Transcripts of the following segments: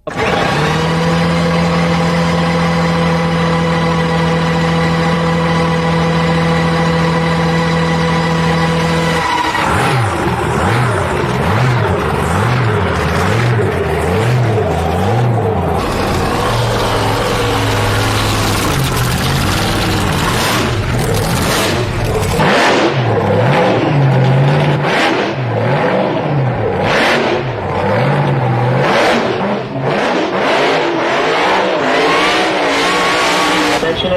In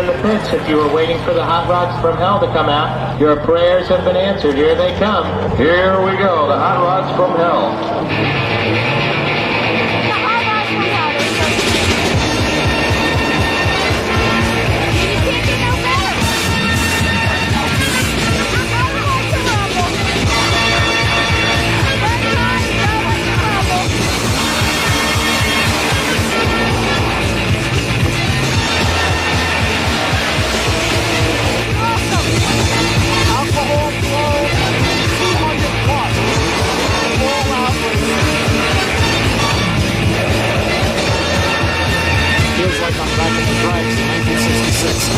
the pits, if you were waiting for the hot rods from hell to come out, your prayers have been answered. Here they come. Here we go, the hot rods from hell. Like I'm back in the drives in 1966.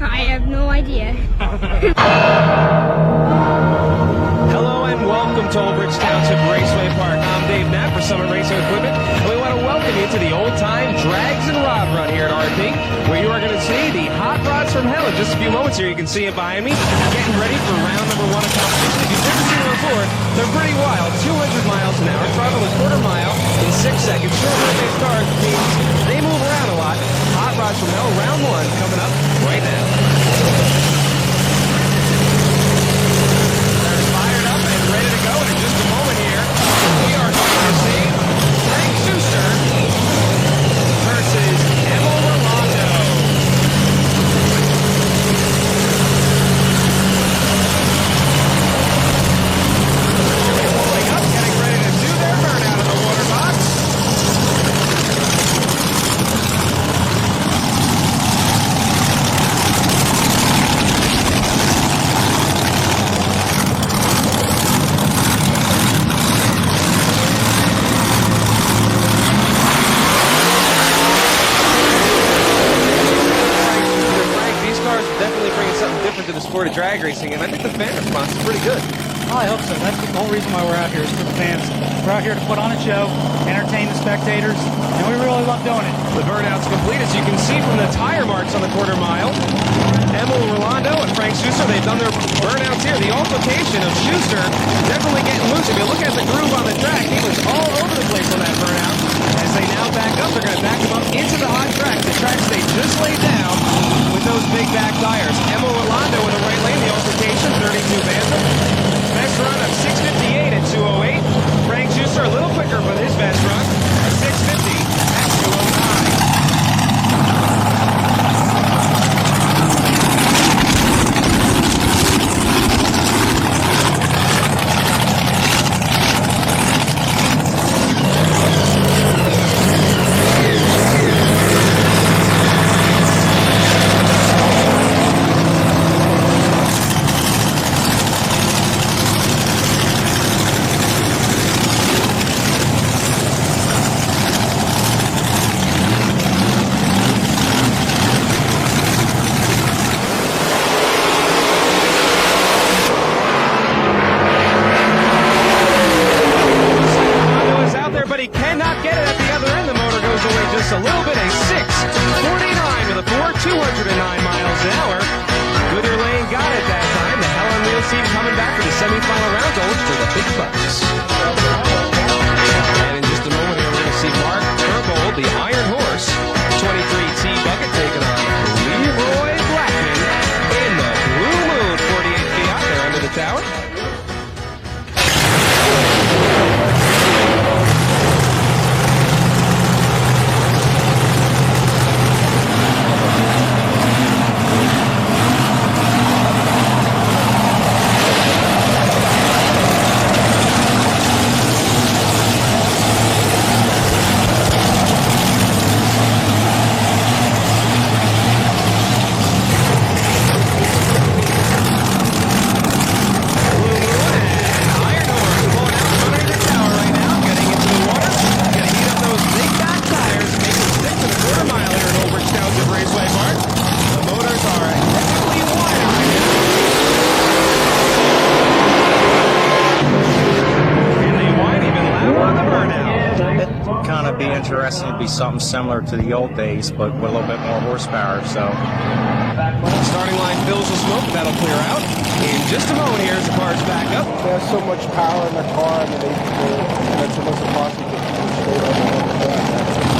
I have no idea. Hello and welcome to Old Bridge Township Raceway Park. I'm Dave Knapp for Summit Racing Equipment, and we want to welcome you to the old-time Drags and Rod Run here at RP, where you are going to see the hot rods from hell in just a few moments here. You can see it behind me, getting ready for round number 1 of competition. If you've never seen them before, they're pretty wild. 200 miles an hour, travel a quarter mile in 6 seconds. Short wheelbase cars means they move around a lot. Hot rods from hell, round 1 coming up right now. Ready to go in just a moment here. We are going to see Frank Schuster versus Emil Rolando. Pulling up, getting ready to do their burnout in the water box. To the sport of drag racing, and I think the fan response is pretty good. I hope so. That's the whole reason why we're out here, is for the fans. We're out here to put on a show, entertain the spectators, and we really love doing it. The burnout's complete, as you can see from the tire marks on the quarter mile. Emil Rolando and Frank Schuster, they've done their burnouts here. The altercation of Schuster definitely getting loose. If you look at the groove on the track, he was all over the place on that burnout. As they now back up, they're going to back him up into the hot track. The tracks they just laid down with those big back tires. Emil Rolando in the right lane, the altercation, 32 Bantam. Best run of 6:58 at 2:08. Frank Schuster a little quicker for his best run, 6:50 at 2:09. He cannot get it at the other end. The motor goes away just a little bit. A 6:49 with a 209 miles an hour. Goodyear Lane got it that time. The Hell on Wheels team coming back for the semifinal round goals for the big bucks. And in just a moment here, we're going to see Mark Turbold, the Iron Horse, 23T bucket, taking on Leroy Blackman in the Blue Moon 48 Fiat. They're under the tower. interesting. It'd be something similar to the old days, but with a little bit more horsepower. So, Starting line fills with smoke. That'll clear out in just a moment here as the cars back up. There's so much power in the car, and that's almost impossible to keep it straight on the track.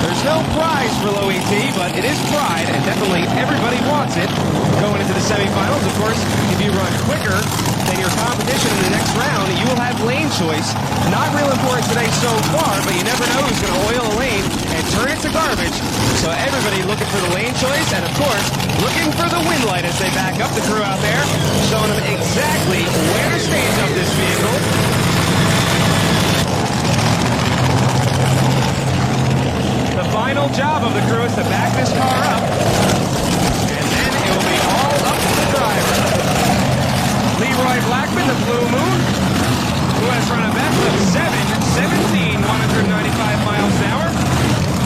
There's no prize for low ET, but it is pride, and definitely everybody wants it. Going into the semifinals, of course, if you run quicker than your competition in the next round, you will have lane choice. Not real important today so far, but you never know who's going to oil a lane and turn it to garbage. So everybody looking for the lane choice, and of course, looking for the wind light as they back up. The crew out there showing them exactly where to stage up this vehicle. The final job of the crew is to back this car up, and then it will be all up to the driver. Leroy Blackman, the Blue Moon, who has run a best of 7:17, 195 miles an hour.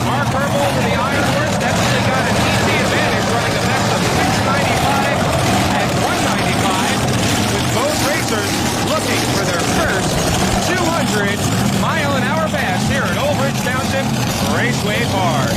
Mark Herbel, the Iron Horse, definitely got an ET advantage, running a best of 695 at 195, with both racers looking for their first 200-mile-an-hour pass here at Old Bridge Township Raceway Park.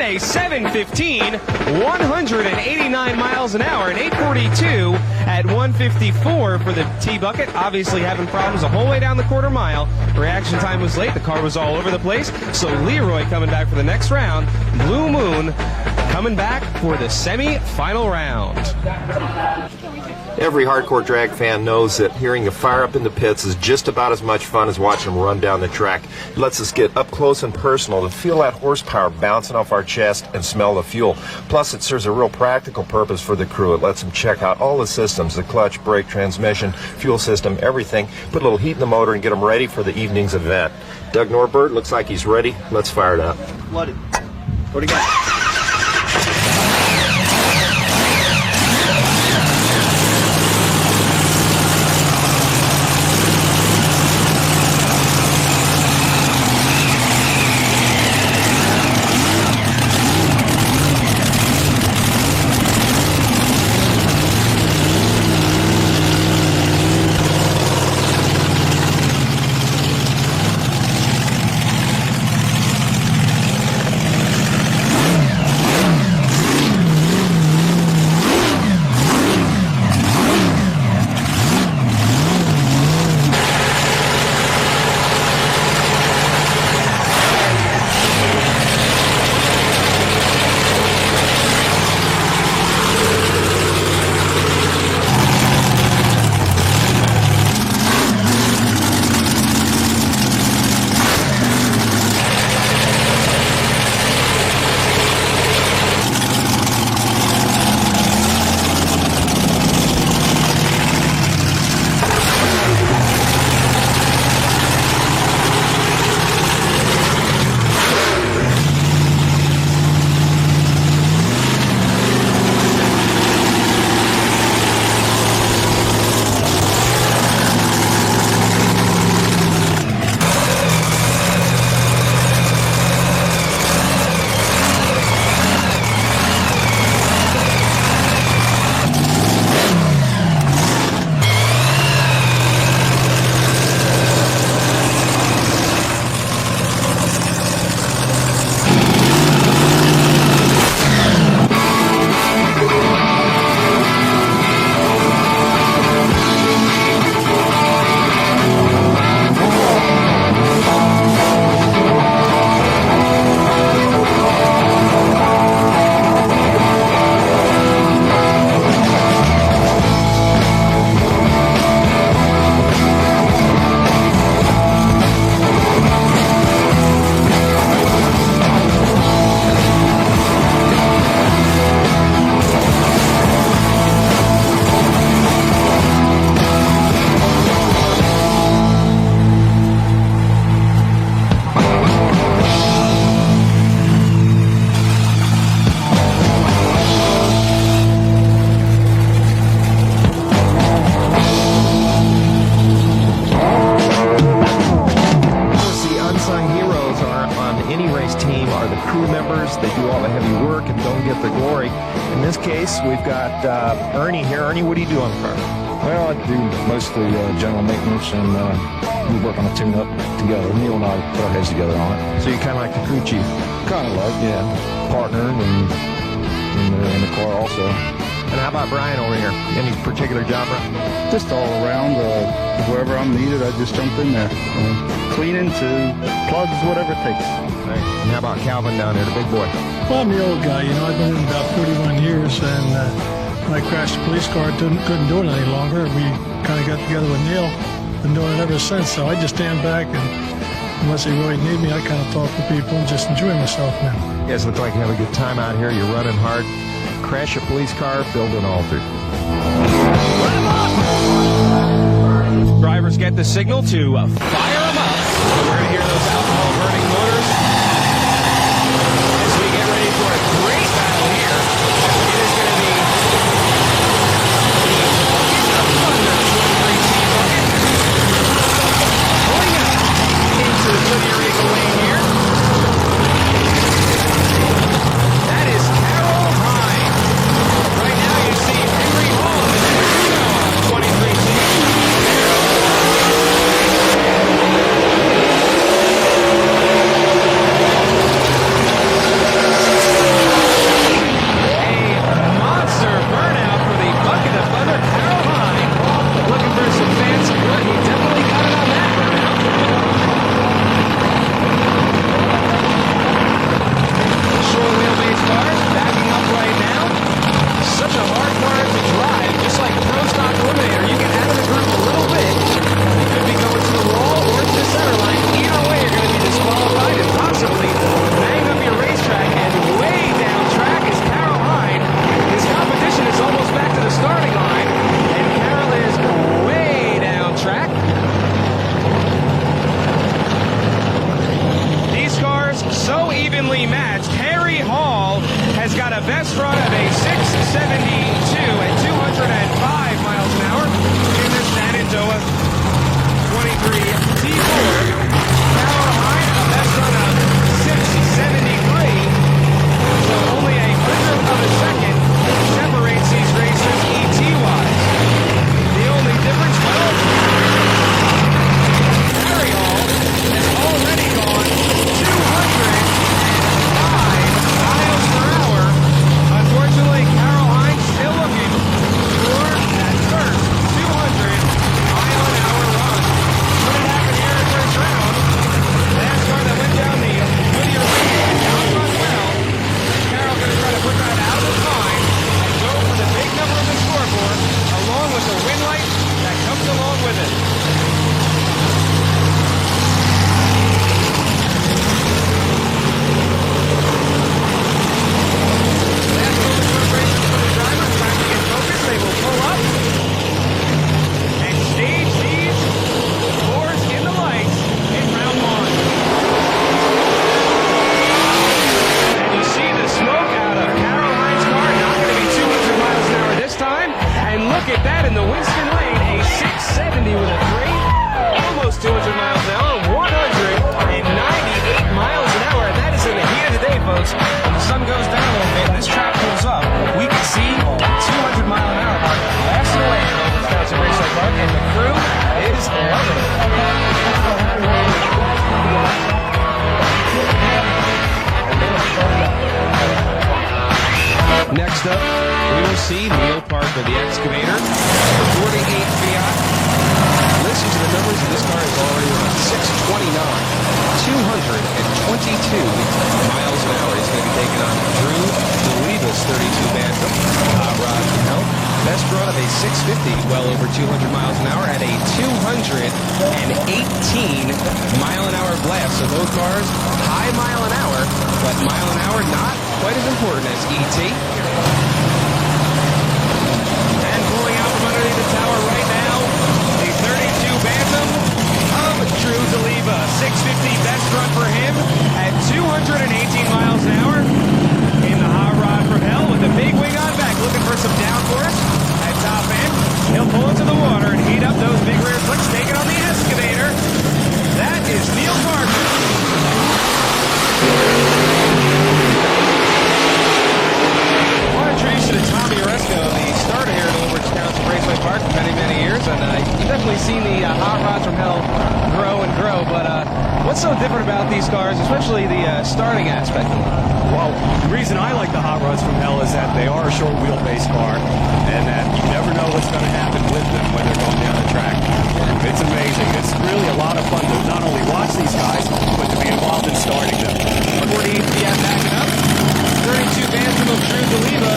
A 7:15, 189 miles an hour, and 8:42 at 154 for the T-Bucket. Obviously having problems the whole way down the quarter mile. Reaction time was late. The car was all over the place. So Leroy coming back for the next round. Blue Moon coming back for the semi-final round. Every hardcore drag fan knows that hearing the fire up in the pits is just about as much fun as watching them run down the track. It lets us get up close and personal to feel that horsepower bouncing off our chest and smell the fuel. Plus, it serves a real practical purpose for the crew. It lets them check out all the systems, the clutch, brake, transmission, fuel system, everything. Put a little heat in the motor and get them ready for the evening's event. Doug Norbert looks like he's ready. Let's fire it up. loaded. What do you got? race. We've got Ernie here. Ernie, what do you do on the car? Well, I do mostly general maintenance, and we work on a tune-up together. Neil and I put our heads together on it. So you kind of like the crew chief? Kind of like, yeah, partner and in the car also. And how about Brian over here? Any particular job, Brian? Just all around, wherever I'm needed, I just jump in there. Cleaning to plugs, whatever it takes. Right. And how about Calvin down there, the big boy? Well, I'm the old guy. You know, I've been in about 31 years, and when I crashed the police car, couldn't do it any longer. We kind of got together with Neil. Been doing it ever since, so I just stand back, and unless they really need me, I kind of talk to people and just enjoy myself now. You guys look like you have a good time out here. You're running hard. Crash a police car, build an altered. Drivers get the signal to fire them up. We're going to hear those alcohol-burning motors as we get ready for a great battle here. It is going to be the Bucket of Thunder 23T bucket pulling up into the Goodyear Eagle lane here. That is Carol Hine. Right now you see Henry Hall in the 23T. Next up, we will see Neil Parker, the excavator, 48 Fiat. Listen to the numbers, and this car is already around 629, 222 miles an hour. He's going to be taking on Drew DeLevis, 32 Bantam, Rod from Hell. Best run of a 650, well over 200 miles an hour, at a 218 mile an hour blast. So those cars, high mile an hour, but mile an hour not quite as important as ET. And pulling out from underneath the tower right now, the 32 Bantam of Drew DeLeva. 650 best run for him at 218 miles an hour in the hot rod from hell with a big wing on back, looking for some downforce at top end. He'll pull into the water and heat up those big rear slicks, take it on the excavator. That is Neil Parker. definitely seen the hot rods from hell grow and grow, but what's so different about these cars, especially the starting aspect of them? Well, the reason I like the hot rods from hell is that they are a short wheelbase car, and that you never know what's going to happen with them when they're going down the track. It's amazing. It's really a lot of fun to not only watch these guys, but to be involved in starting them. 40 Fiat backing up. 32 Vanderbilt crew Deliva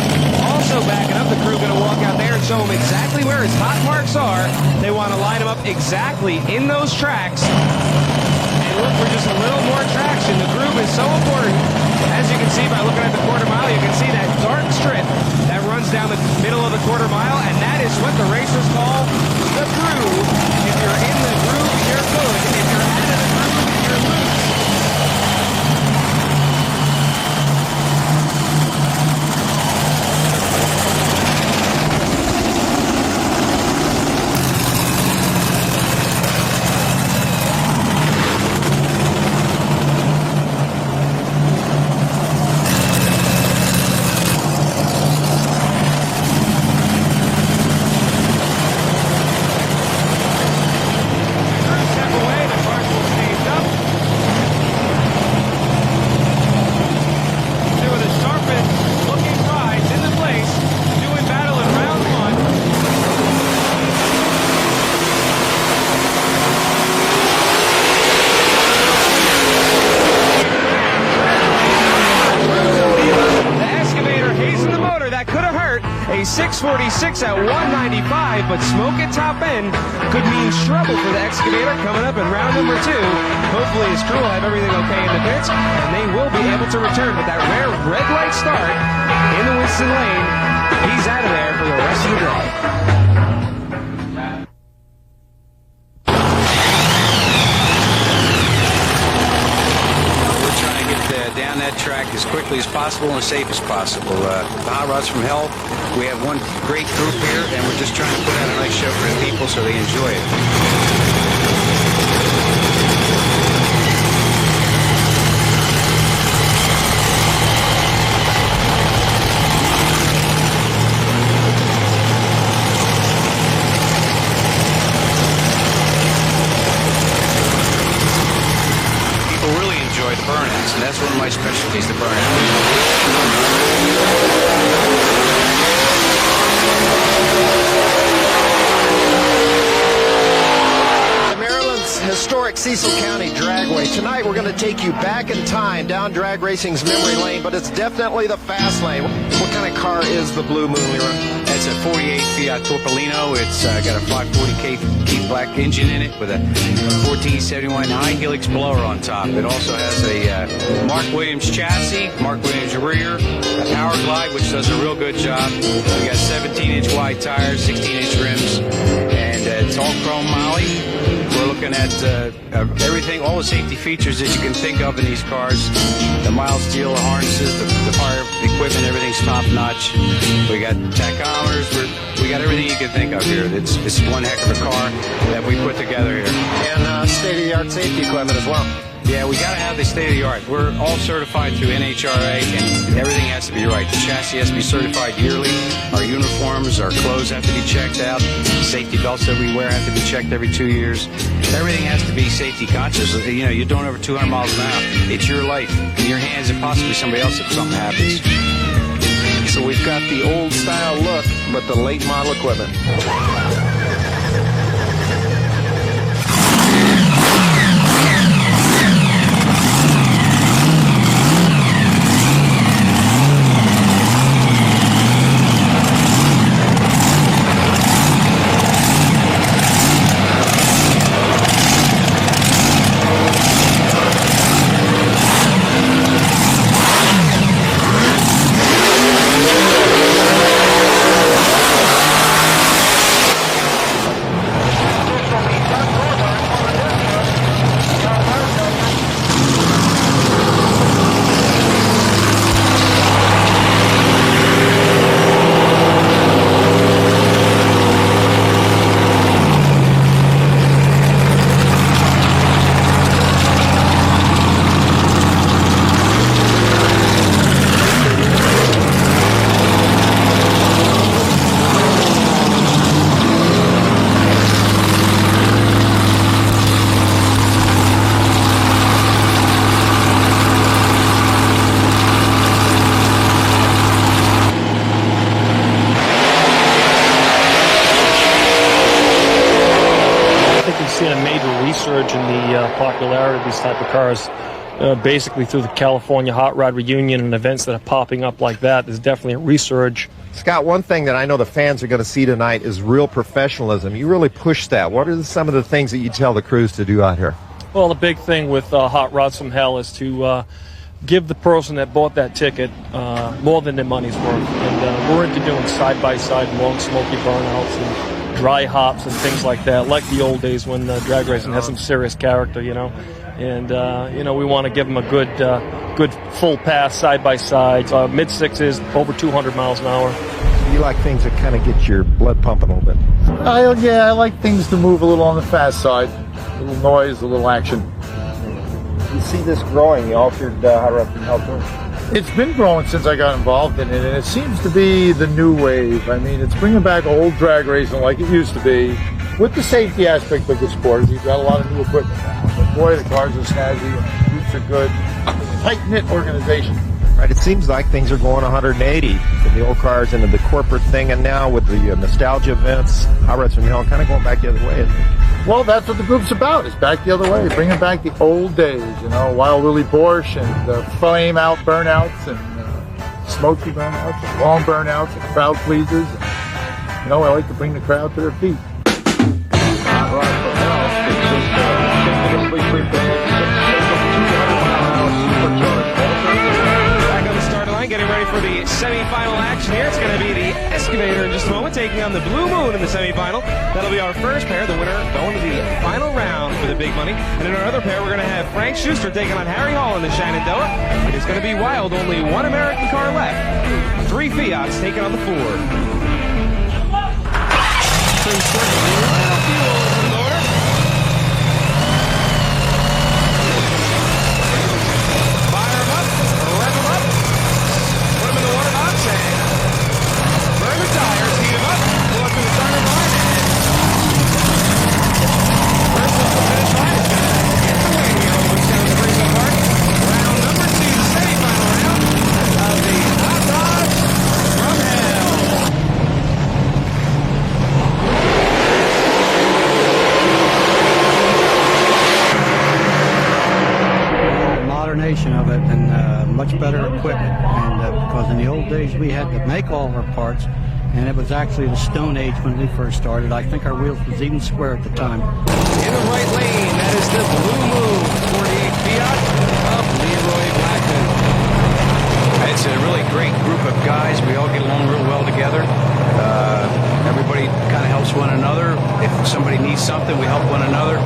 also backing up. The crew going to walk out there and show them exactly where his hot marks are. They want to line them up exactly in those tracks. And look for just a little more traction. The groove is so important. As you can see by looking at the quarter mile, you can see that dark strip that runs down the middle of the quarter mile, and that is what the racers call the groove. If you're in the groove, you're good. If you're out of the groove, you're loose. That could have hurt. A 646 at 195, but smoke at top end could mean trouble for the excavator coming up in round number 2. Hopefully his crew will have everything okay in the pits, and they will be able to return with that rare red light start in the Winston Lane. He's out of there for the rest of the day. Down that track as quickly as possible and as safe as possible. The Hot Rods from Hell, we have one great group here, and we're just trying to put out a nice show for the people so they enjoy it. The burnouts, and that's one of my specialties, the burnout. Maryland's historic Cecil County Dragway. Tonight we're going to take you back in time down drag racing's memory lane, but it's definitely the fast lane. What kind of car is the Blue Moon, Leroy? It's a 48 Fiat Topolino. It's got a 540 Keith Black engine in it with a 1471 high helix blower on top. It also has a Mark Williams chassis, Mark Williams rear, a Power Glide, which does a real good job. We got 17-inch wide tires, 16-inch rims, and it's all chrome moly. We're looking at everything, all the safety features that you can think of in these cars. The mild steel, the harnesses, the fire equipment, everything's top notch. We got tachometers. We got everything you can think of here. It's one heck of a car that we put together here. And state-of-the-art safety equipment as well. Yeah, we got to have the state-of-the-art. We're all certified through NHRA, and everything has to be right. The chassis has to be certified yearly. Our uniforms, our clothes have to be checked out. Safety belts that we wear have to be checked every 2 years. Everything has to be safety conscious. You know, you're doing over 200 miles an hour. It's your life in your hands and possibly somebody else if something happens. So we've got the old-style look, but the late-model equipment. think we've seen a major resurge in the popularity of these type of cars. Basically through the California Hot Rod Reunion and events that are popping up like that, there's definitely a resurge. Scott, one thing that I know the fans are going to see tonight is real professionalism. You really push that. What are some of the things that you tell the crews to do out here? Well, the big thing with Hot Rods from Hell is to give the person that bought that ticket more than their money's worth. And we're into doing side-by-side long smoky burnouts and dry hops and things like that, like the old days when drag racing had some serious character, you know. And, we want to give them a good full pass side-by-side, mid-sixes, over 200 miles an hour. You like things that kind of get your blood pumping a little bit? I like things to move a little on the fast side. A little noise, a little action. You see this growing, the altered Hot Rod from Hell Tour? It's been growing since I got involved in it, and it seems to be the new wave. I mean, it's bringing back old drag racing like it used to be, with the safety aspect of the sport. You've got a lot of new equipment now. But boy, the cars are snazzy, and the groups are good. Tight-knit organization. Right, it seems like things are going 180 from the old cars into the corporate thing, and now with the nostalgia events, Hot Rods from Hell kind of going back the other way, isn't it? Well, that's what the group's about. It's back the other way, bringing back the old days, Wild Willie Borsche and flame out burnouts and smoky burnouts and long burnouts and crowd pleasers. And, I like to bring the crowd to their feet. Hot Rod from Hell continuously prepared. Back on the start line, getting ready for the semifinal action here. It's going to be the Excavator in just a moment, taking on the Blue Moon in the semifinal. That'll be our first pair. The winner going to the final round for the big money. And in our other pair, we're going to have Frank Schuster taking on Harry Hall in the Shenandoah. It is going to be wild. Only one American car left. 3 Fiats taking on the Ford. Of it and much better equipment, and because in the old days we had to make all our parts, and it was actually the Stone Age when we first started. I think our wheels was even square at the time. In the right lane, that is the Blue Moon 48 Fiat of Leroy Blackman. It's a really great group of guys. We all get along real well together. Everybody kind of helps one another. If somebody needs something, we help one another.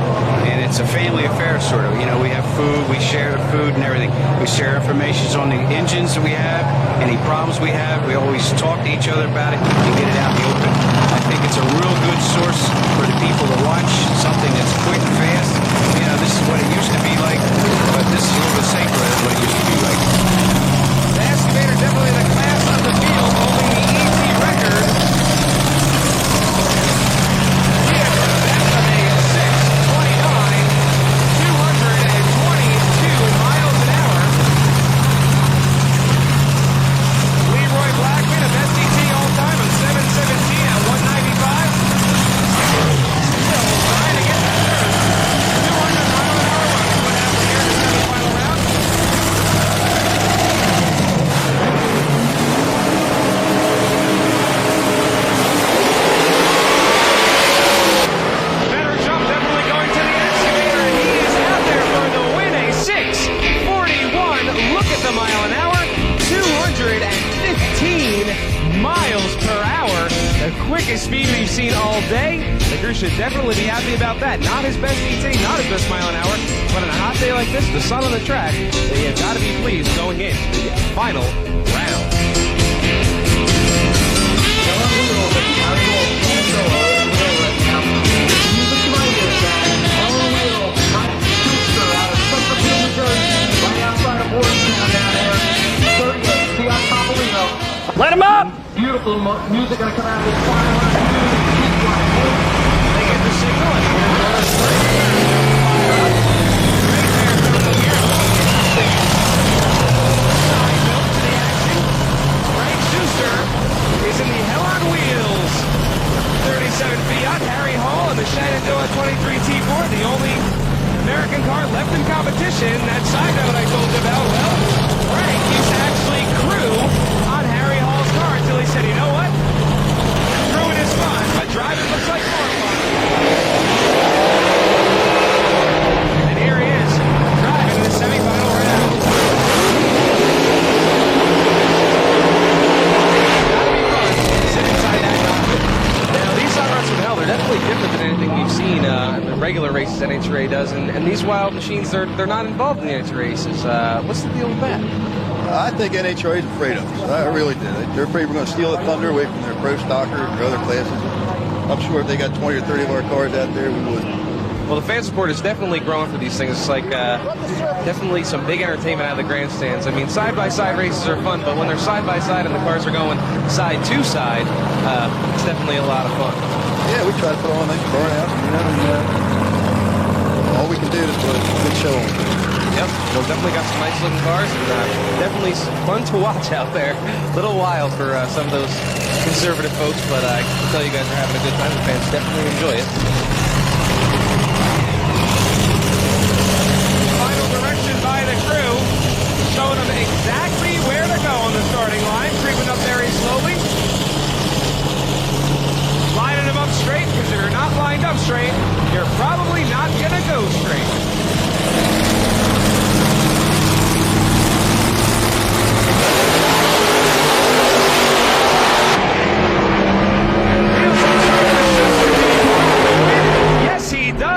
And it's a family affair, sort of. We have food, we share the food and everything. We share information on the engines that we have, any problems we have. We always talk to each other about it and get it out in the open. I think it's a real good source for the people to watch, something that's quick, fast. This is what it used to be like, but this is a little bit safer than what it used to be like. The Excavator definitely the class of the field, holding the ET record. We have got that of a 6:29, 222 miles an hour. Leroy Blackman of SDT all time of 717 at 195. Still trying to get that third. 200 mile an hour run is what happened here in the semifinal round. Better jump definitely going to the Excavator, and he is out there for the win. A 6:41. Look at the mile an hour. 215 miles per hour. The quickest speed we've seen all day. The crew should definitely be happy about that. Not his best ET, not his best mile an hour, but on a hot day like this, the sun on the track, they have got to be pleased going in the final round. Let him up! Beautiful music going to come out of this final round. They get the signal, and here goes Frank Schuster is in the Hell on Wheels 37 Fiat. Harry Hall in the Shenandoah 23 T4 the only American car left in competition. That side note I told you about, well, Frank used to actually crew on Harry Hall's car until he said, you know what? Crewing is fun, but driving looks like more fun. And here he is, driving in the semifinal round. Gotta be fun to sit inside that cockpit. Now, these hot rods from hell, they're definitely different than anything we've seen in the regular races NHRA does, and these wild machines, they're not involved in the NHRA races. What's the deal with that? I think NHRA is afraid of us. I really do. They're afraid we're going to steal the thunder away from their pro stocker and their other classes. I'm sure if they got 20 or 30 of our cars out there, we would. Well, the fan support is definitely growing for these things. It's like definitely some big entertainment out of the grandstands. I mean, side-by-side races are fun, but when they're side-by-side and the cars are going side to side, it's definitely a lot of fun. Yeah, we try to put on a nice burnout, you know, and all we can do is put a good show on. Yep, well, definitely got some nice-looking cars, and definitely fun to watch out there. A little wild for some of those conservative folks, but I can tell you guys are having a good time. The fans definitely enjoy it. Final direction by the crew, showing them exactly where to go on the starting line, creeping up very slowly. Lining them up straight, because if you're not lined up straight, you're probably not going to go straight.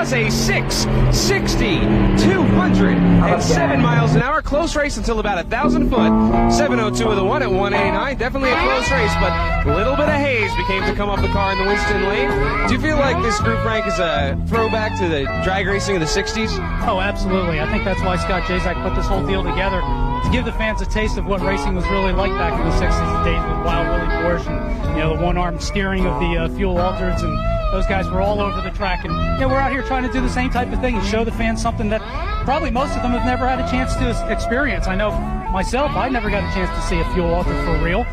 A 660, 207 miles an hour. Close race until about 1,000 foot. 702 of the one at 189. Definitely a close race, but a little bit of haze became to come up the car in the Winston lane. Do you feel like this group rank is a throwback to the drag racing of the 60s? Oh, absolutely. I think that's why Scott Jazak put this whole deal together, to give the fans a taste of what racing was really like back in the 60s, the days with Wild Willie Porsche and, the one-arm steering of the fuel altereds, and those guys were all over the track. And, we're out here trying to do the same type of thing and show the fans something that probably most of them have never had a chance to experience. I know myself, I never got a chance to see a fuel altered for real,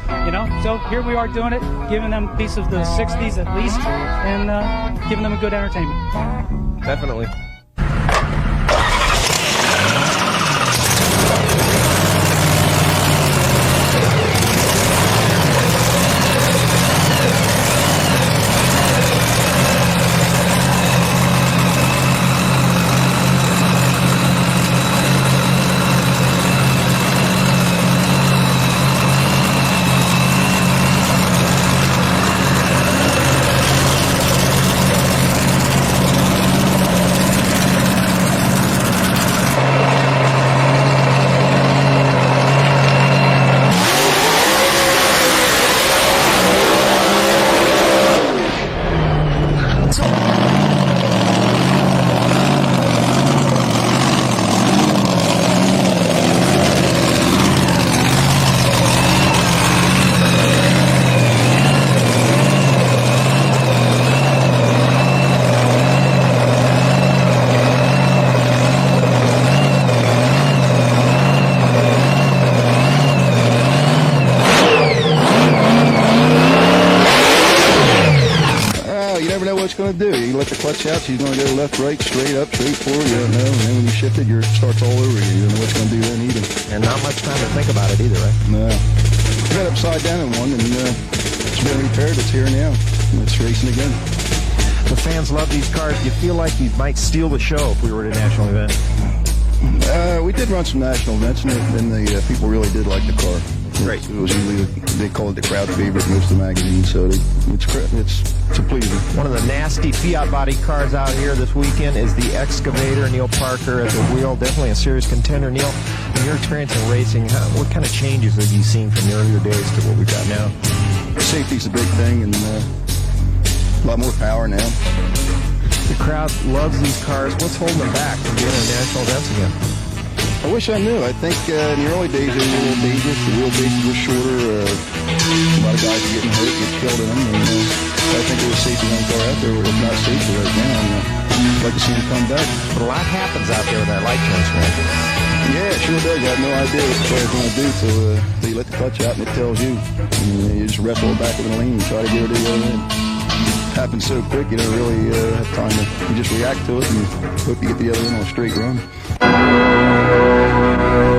So here we are doing it, giving them a piece of the 60s at least, and giving them a good entertainment. Definitely. going to do. You let the clutch out, she's going to go left, right, straight up, straight forward, you don't know. And then when you shift it, it starts all over again. You don't know what it's going to do then either. And not much time to think about it either, right? No. We got upside down in one, and it's been repaired. It's here now. And it's racing again. The fans love these cars. Do you feel like you might steal the show if we were at a national event? We did run some national events, and the people really did like the car. Great. It was usually, they call it the crowd favorite in most of the magazines, so it's a pleaser. One of the nasty Fiat body cars out here this weekend is the Excavator. Neil Parker at the wheel, definitely a serious contender. Neil, in your experience in racing, what kind of changes have you seen from the earlier days to what we've got now? Safety's a big thing, and a lot more power now. The crowd loves these cars. What's holding them back from being in national events again? I wish I knew. I think in the early days they were a little dangerous. The wheelbases were shorter. A lot of guys were getting hurt, get killed in them. And I think there was safety on the car out there. It's not safety right now. I'd like to see them come back. But a lot happens out there with that light change, man. Yeah, it sure does. You have no idea what the car's going to do till you let the clutch out and it tells you. And you just wrestle it back with the lane and try to get it to the other end. It happens so quick, you don't really have time to. You just react to it and hope you get the other end on a straight run.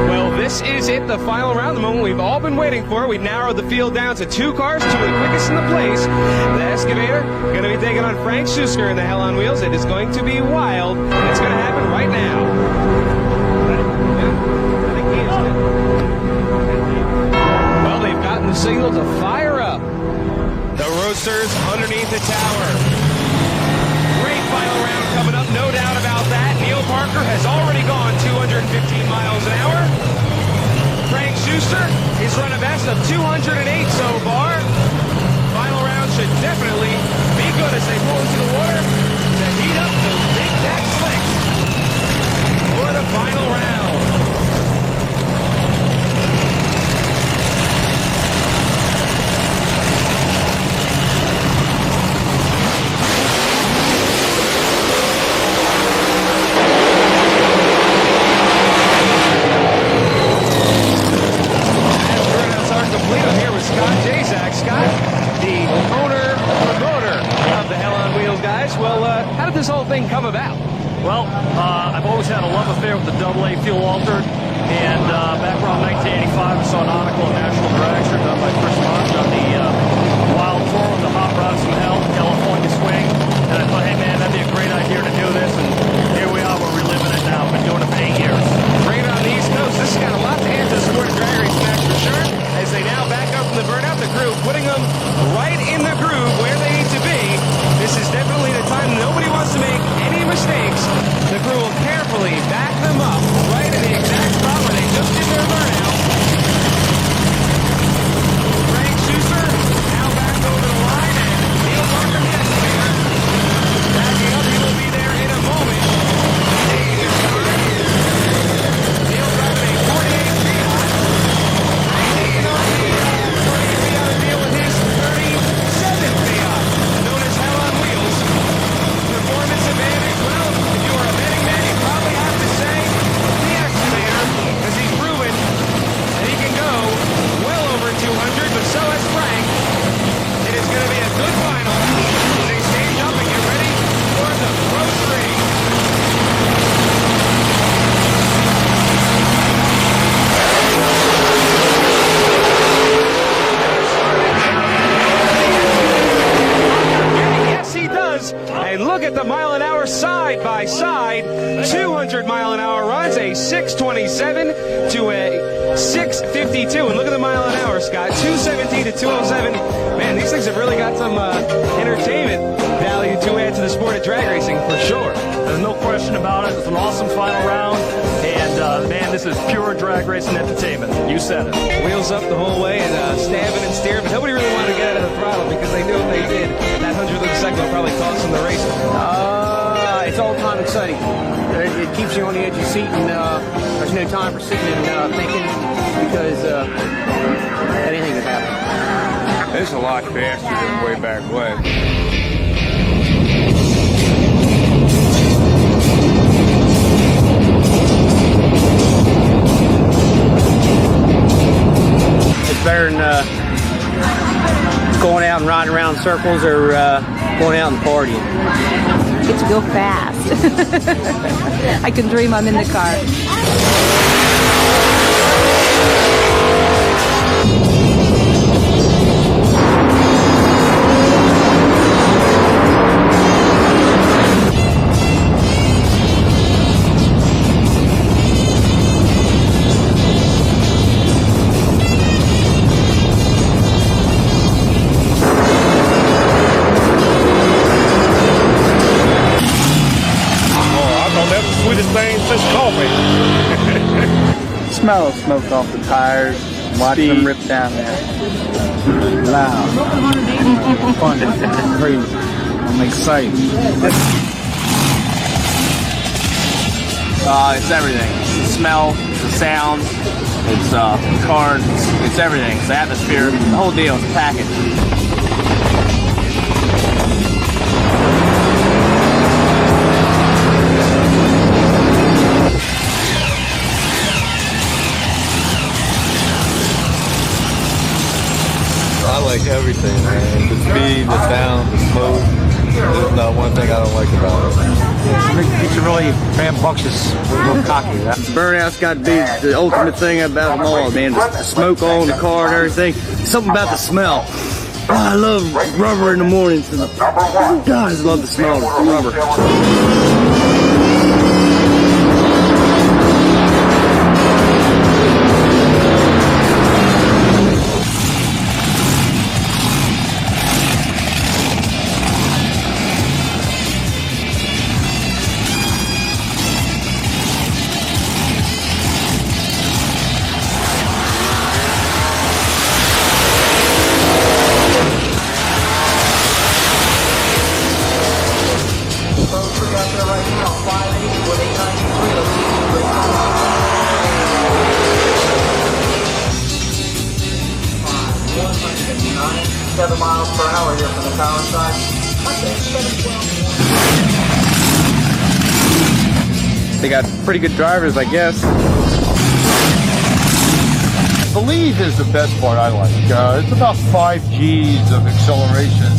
Well, this is it, the final round, the moment we've all been waiting for. We've narrowed the field down to 2 cars, 2 of the quickest in the place. The Excavator going to be taking on Frank Schuster in the Hell on Wheels. It is going to be wild, and it's going to happen right now. Well, they've gotten the signal to fire up. The Roasters underneath the tower. Great final round coming up, no doubt about that. Neil Parker has already gone 215 miles an hour. Frank Schuster is run a best of 208 so far. Final round should definitely be good as they pull into the water to heat up those big back slicks for the final round. I'm here with Scott Jazak. Scott, the owner, promoter of the Hell on Wheels guys. Well, how did this whole thing come about? Well, I've always had a love affair with the AA fuel altered, and back around 1985, I saw an article in National Dragster done by Chris March on the wild tour of the Hot Rods from Hell, California Swing, and I thought, hey man, that'd be a great idea to do this, and here we are, we're reliving it now. We've been doing it for 8 years. Bring it on the East Coast. This has got a lot to add to the sport of drag racing, that's for sure. As they now back up from the burnout, the crew putting them right in the groove where they need to be. This is definitely the time nobody wants to make any mistakes. The crew will carefully back them up right in the exact spot where they just did their burnout. Frank Schuster now back over the line, and Neil Parker, the Excavator, backing up. He will be there in a moment. Neil driving a 48 Fiat. Taking on the trying to be out of deal with his 37 Fiat, known as Hell on Wheels. Performance advantage. Well, if you are a betting man, you probably have to say the Excavator, because he's proven that he can go well over 200, but so has Frank. It is going to be a good final as they stage up and get ready for the Pro 3. Yes, he does. And look at the mile an hour side by side. 200 mile an hour runs, a 627 to a 652. And look at the mile an hour, Scott. 217 to 207. Man, these things have really got some entertainment value to add to the sport of drag racing for sure. There's no question about it. It's an awesome final round, and man, this is pure drag racing entertainment. You said it. Wheels up the whole way and stabbing and steering, but nobody really wanted to get out of the throttle because they knew if they did, that 100th of a second would probably cost them the race. It's all time exciting. It keeps you on the edge of your seat, and there's no time for sitting and thinking because anything could happen. It's a lot faster than way back when. It's better than going out and riding around in circles or going out and partying. Get to go fast. I can dream I'm in the car. Smell of smoke off the tires, watch them rip down there. Loud. Fun. Crazy. I'm excited. It's everything. It's the smell, it's the sound, it's the cars, it's everything. It's the atmosphere, the whole deal. It's a package. I like everything, man. The speed, the sound, the smoke. There's not one thing I don't like about it. It's a really rambunctious, a little cocky. Burnout's got to be the ultimate thing about them all, man. The smoke all in the car and everything. Something about the smell. Oh, I love rubber in the mornings. God, I love the smell of rubber. Miles/hour here from the power side. They got pretty good drivers, I guess. The lead is the best part I like. It's about 5 Gs of acceleration.